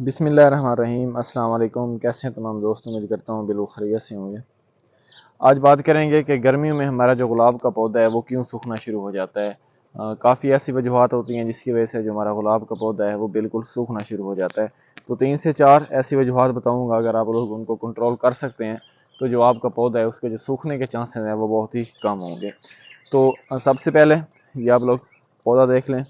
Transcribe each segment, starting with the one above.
बिस्मिल्लाहिर्रहमानिर्रहीम। अस्सलाम वालेकुम। कैसे हैं तमाम दोस्त? उम्मीद करता हूँ बिल्कुल खैरियत से होंगे। आज बात करेंगे कि गर्मियों में हमारा जो गुलाब का पौधा है वो क्यों सूखना शुरू हो जाता है। काफ़ी ऐसी वजूहत होती हैं जिसकी वजह से जो हमारा गुलाब का पौधा है वो बिल्कुल सूखना शुरू हो जाता है। तो 3 से 4 ऐसी वजूहत बताऊँगा, अगर आप लोग उनको कंट्रोल कर सकते हैं तो जो आपका पौधा है उसके जो सूखने के चांसेस हैं वो बहुत ही कम होंगे। तो सबसे पहले ये आप लोग पौधा देख लें।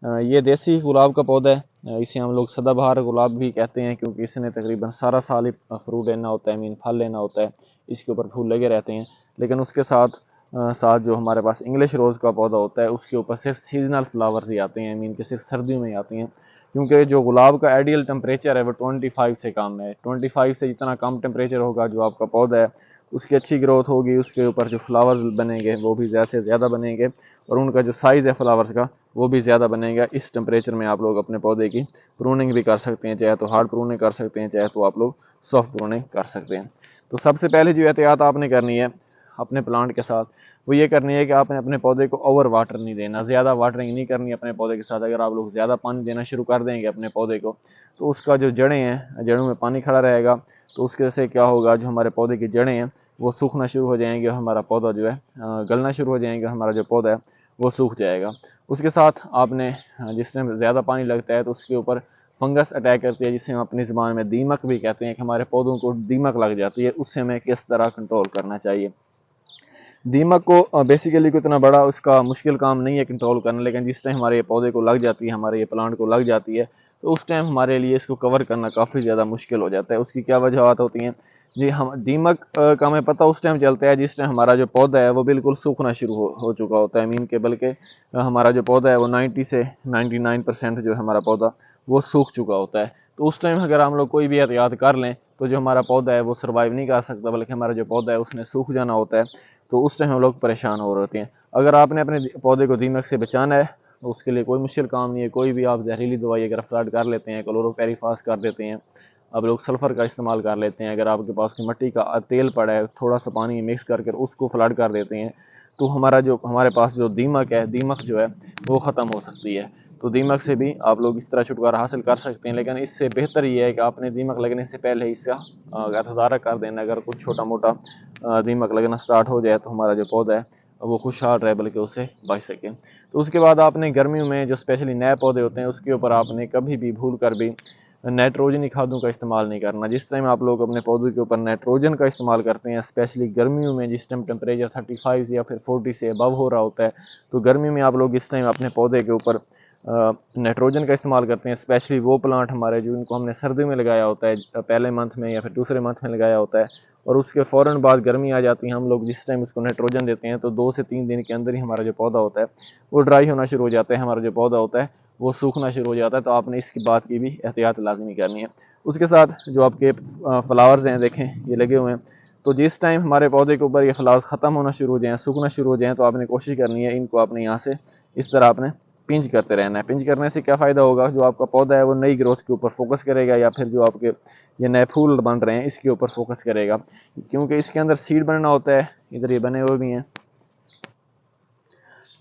ये देसी गुलाब का पौधा है। इसे हम लोग सदाबहार गुलाब भी कहते हैं क्योंकि इसने तकरीबन सारा साल ही फ्रूट लेना होता है, मीन फल लेना होता है। इसके ऊपर फूल लगे रहते हैं। लेकिन उसके साथ साथ जो हमारे पास इंग्लिश रोज़ का पौधा होता है उसके ऊपर सिर्फ सीजनल फ्लावर्स ही आते हैं, मीन के सिर्फ सर्दियों में ही आती हैं। क्योंकि जो गुलाब का आइडियल टेम्परेचर है वो 25 से कम है। 25 से जितना कम टेम्परेचर होगा जो आपका पौधा है उसकी अच्छी ग्रोथ होगी, उसके ऊपर जो फ्लावर्स बनेंगे वो भी ज़्यादा से ज़्यादा बनेंगे और उनका जो साइज़ है फ्लावर्स का वो भी ज़्यादा बनेगा। इस टेम्परेचर में आप लोग अपने पौधे की प्रूनिंग भी कर सकते हैं, चाहे तो हार्ड प्रूनिंग कर सकते हैं, चाहे तो आप लोग सॉफ्ट प्रूनिंग कर सकते हैं। तो सबसे पहले जो एहतियात आपने करनी है अपने प्लांट के साथ वो ये करनी है कि आपने अपने पौधे को ओवर वाटर नहीं देना, ज़्यादा वाटरिंग नहीं करनी अपने पौधे के साथ। अगर आप लोग ज़्यादा पानी देना शुरू कर देंगे अपने पौधे को तो उसका जो जड़ें हैं, जड़ों में पानी खड़ा रहेगा, तो उसके वजह से क्या होगा, जो हमारे पौधे की जड़ें हैं वो सूखना शुरू हो जाएंगे, हमारा पौधा जो है गलना शुरू हो जाएंगे, हमारा जो पौधा है वो सूख जाएगा। उसके साथ आपने जिस टाइम ज़्यादा पानी लगता है तो उसके ऊपर फंगस अटैक करती है, जिसे हम अपनी ज़बान में दीमक भी कहते हैं कि हमारे पौधों को दीमक लग जाती है। उससे हमें किस तरह कंट्रोल करना चाहिए। दीमक को बेसिकली कोई इतना बड़ा उसका मुश्किल काम नहीं है कंट्रोल करना, लेकिन जिस टाइम हमारे ये पौधे को लग जाती है, हमारे ये प्लांट को लग जाती है, तो उस टाइम हमारे लिए इसको कवर करना काफ़ी ज़्यादा मुश्किल हो जाता है। उसकी क्या वजहत होती हैं जी? हम दीमक का हमें पता उस टाइम चलता है जिस टाइम हमारा जो पौधा है वो बिल्कुल सूखना शुरू हो चुका होता है, मीन के बल्कि हमारा जो पौधा है वो 90 से 99% जो है हमारा पौधा वो सूख चुका होता है। तो उस टाइम अगर हम लोग कोई भी एहतियात कर लें तो जो हमारा पौधा है वो सर्वाइव नहीं कर सकता, बल्कि हमारा जो पौधा है उसने सूख जाना होता है। तो उस टाइम हम लोग परेशान हो रहे होते हैं। अगर आपने अपने पौधे को दीमक से बचाना है तो उसके लिए कोई मुश्किल काम नहीं है। कोई भी आप जहरीली दवाई अगर फ्लड कर लेते हैं, क्लोरोपेरीफास कर देते हैं, आप लोग सल्फ़र का इस्तेमाल कर लेते हैं, अगर आपके पास की मिट्टी का तेल पड़ा है थोड़ा सा पानी मिक्स करके उसको फ्लड कर देते हैं, तो हमारे पास जो दीमक है, दीमक जो है वो ख़त्म हो सकती है। तो दीमक से भी आप लोग इस तरह छुटकारा हासिल कर सकते हैं। लेकिन इससे बेहतर ये है कि आपने दीमक लगने से पहले इसका तदारक कर देना। अगर कुछ छोटा मोटा दीमक लगना स्टार्ट हो जाए तो हमारा जो पौधा है वो खुशहाल रहे, बल्कि उससे बच सके। तो उसके बाद आपने गर्मियों में जो स्पेशली नए पौधे होते हैं उसके ऊपर आपने कभी भी भूल कर भी नाइट्रोजनी खादों का इस्तेमाल नहीं करना। जिस टाइम आप लोग अपने पौधों के ऊपर नाइट्रोजन का इस्तेमाल करते हैं, स्पेशली गर्मियों में जिस टाइम टेम्परेचर 35 या फिर 40 से अबव हो रहा होता है, तो गर्मी में आप लोग इस टाइम अपने पौधे के ऊपर नाइट्रोजन का इस्तेमाल करते हैं। स्पेशली वो प्लांट हमारे जो इनको हमने सर्दी में लगाया होता है, पहले मंथ में या फिर दूसरे मंथ में लगाया होता है, और उसके फ़ौरन बाद गर्मी आ जाती है, हम लोग जिस टाइम उसको नाइट्रोजन देते हैं तो 2 से 3 दिन के अंदर ही हमारा जो पौधा होता है वो ड्राई होना शुरू हो जाता है, हमारा जो पौधा होता है वो सूखना शुरू हो जाता है। तो आपने इसकी बात की भी एहतियात लाजमी करनी है। उसके साथ जो आपके फ्लावर्स हैं देखें ये लगे हुए हैं, तो जिस टाइम हमारे पौधे के ऊपर ये फ्लावर्स ख़त्म होना शुरू हो जाएँ, सूखना शुरू हो जाएँ, तो आपने कोशिश करनी है इनको आपने यहाँ से इस तरह आपने पिंच करते रहना है। पिंच करने से क्या फ़ायदा होगा, जो आपका पौधा है वो नई ग्रोथ के ऊपर फोकस करेगा, या फिर जो आपके ये नए फूल बन रहे हैं इसके ऊपर फोकस करेगा, क्योंकि इसके अंदर सीड बनना होता है। इधर ये बने हुए भी हैं,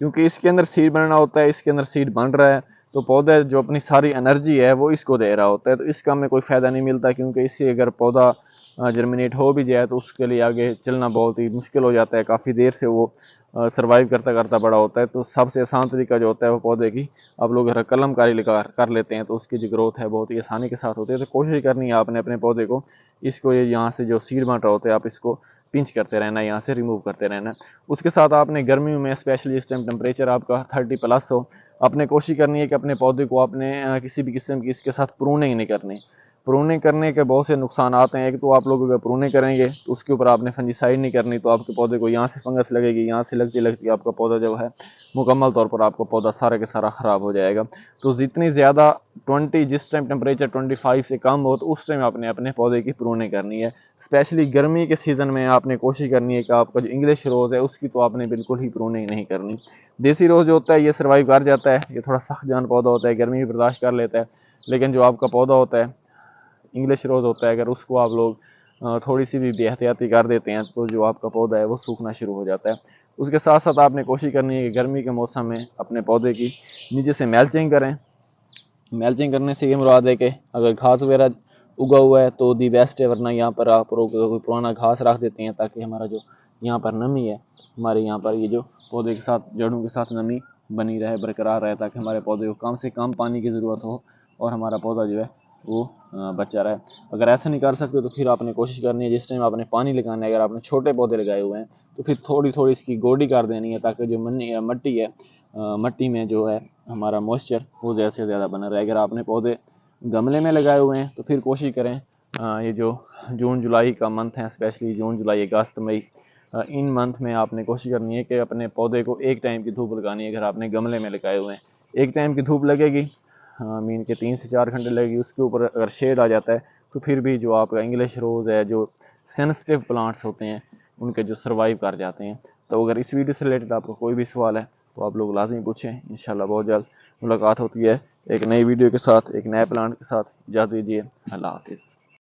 क्योंकि इसके अंदर सीड बनना होता है, इसके अंदर सीड बन रहा है, तो पौधा जो अपनी सारी एनर्जी है वो इसको दे रहा होता है। तो इसका हमें कोई फ़ायदा नहीं मिलता, क्योंकि इससे अगर पौधा जर्मिनेट हो भी जाए तो उसके लिए आगे चलना बहुत ही मुश्किल हो जाता है, काफ़ी देर से वो सर्वाइव करता करता बड़ा होता है। तो सबसे आसान तरीका जो होता है वो पौधे की आप लोग अगर कलमकारी लगा कर लेते हैं तो उसकी जो ग्रोथ है बहुत ही आसानी के साथ होती है। तो कोशिश करनी है आपने अपने पौधे को, इसको ये यहाँ से जो सीड बन रहा होता है आप इसको पिंच करते रहना है, यहाँ से रिमूव करते रहना है। उसके साथ आपने गर्मियों में स्पेशली इस टाइम टेम्परेचर आपका 30+ हो, आपने कोशिश करनी है कि अपने पौधे को आपने किसी भी किस्म की इसके साथ प्रूनिंग नहीं करनी। प्रूनिंग करने के बहुत से नुकसान आते हैं। एक तो आप लोग अगर प्रूनिंग करेंगे तो उसके ऊपर आपने फंजीसाइड नहीं करनी, तो आपके पौधे को यहाँ से फंगस लगेगी, यहाँ से लगती लगती आपका पौधा जो है मुकम्मल तौर पर आपका पौधा सारा के सारा ख़राब हो जाएगा। तो जितनी ज़्यादा 20 जिस टाइम टेम्परेचर 25 से कम हो तो उस टाइम आपने अपने पौधे की प्रूनिंग करनी है। स्पेशली गर्मी के सीज़न में आपने कोशिश करनी है कि आपका जो इंग्लिश रोज़ है उसकी तो आपने बिल्कुल ही प्रूनिंग नहीं करनी। देसी रोज़ जो होता है ये सर्वाइव कर जाता है, ये थोड़ा सख्त जान पौधा होता है, गर्मी भी बर्दाश्त कर लेता है। लेकिन जो आपका पौधा होता है इंग्लिश रोज़ होता है, अगर उसको आप लोग थोड़ी सी भी बेहतियाती कर देते हैं तो जो आपका पौधा है वो सूखना शुरू हो जाता है। उसके साथ साथ आपने कोशिश करनी है कि गर्मी के मौसम में अपने पौधे की नीचे से मल्चिंग करें। मल्चिंग करने से ये मुराद है कि अगर घास वगैरह उगा हुआ है तो दी बेस्ट है, वरना यहाँ पर आप कोई पुराना घास रख देते हैं ताकि हमारा जो यहाँ पर नमी है, हमारे यहाँ पर ये जो पौधे के साथ जड़ों के साथ नमी बनी रहे, बरकरार रहे, ताकि हमारे पौधे को कम से कम पानी की ज़रूरत हो और हमारा पौधा जो है वो बचा रहे। अगर ऐसा नहीं कर सकते तो फिर आपने कोशिश करनी है जिस टाइम आपने पानी लगाना है, अगर आपने छोटे पौधे लगाए हुए हैं तो फिर थोड़ी थोड़ी इसकी गोडी कर देनी है, ताकि जो मट्टी है, मट्टी में जो है हमारा मॉइस्चर वो ज़्यादा से ज़्यादा बना रहे। अगर आपने पौधे गमले में लगाए हुए हैं तो फिर कोशिश करें ये जो जून जुलाई का मंथ है, स्पेशली जून जुलाई अगस्त मई, इन मंथ में आपने कोशिश करनी है कि अपने पौधे को एक टाइम की धूप लगानी है। अगर आपने गमले में लगाए हुए हैं एक टाइम की धूप लगेगी, मीन के 3 से 4 घंटे लगेगी, उसके ऊपर अगर शेड आ जाता है तो फिर भी जो आपका इंग्लिश रोज़ है, जो सेंसिटिव प्लांट्स होते हैं उनके जो सर्वाइव कर जाते हैं। तो अगर इस वीडियो से रिलेटेड आपको कोई भी सवाल है तो आप लोग लाजमी पूछें, इंशाल्लाह बहुत जल्द मुलाकात होती है एक नई वीडियो के साथ, एक नए प्लांट के साथ। इजाज़त दीजिए, अल्लाह हाफिज़।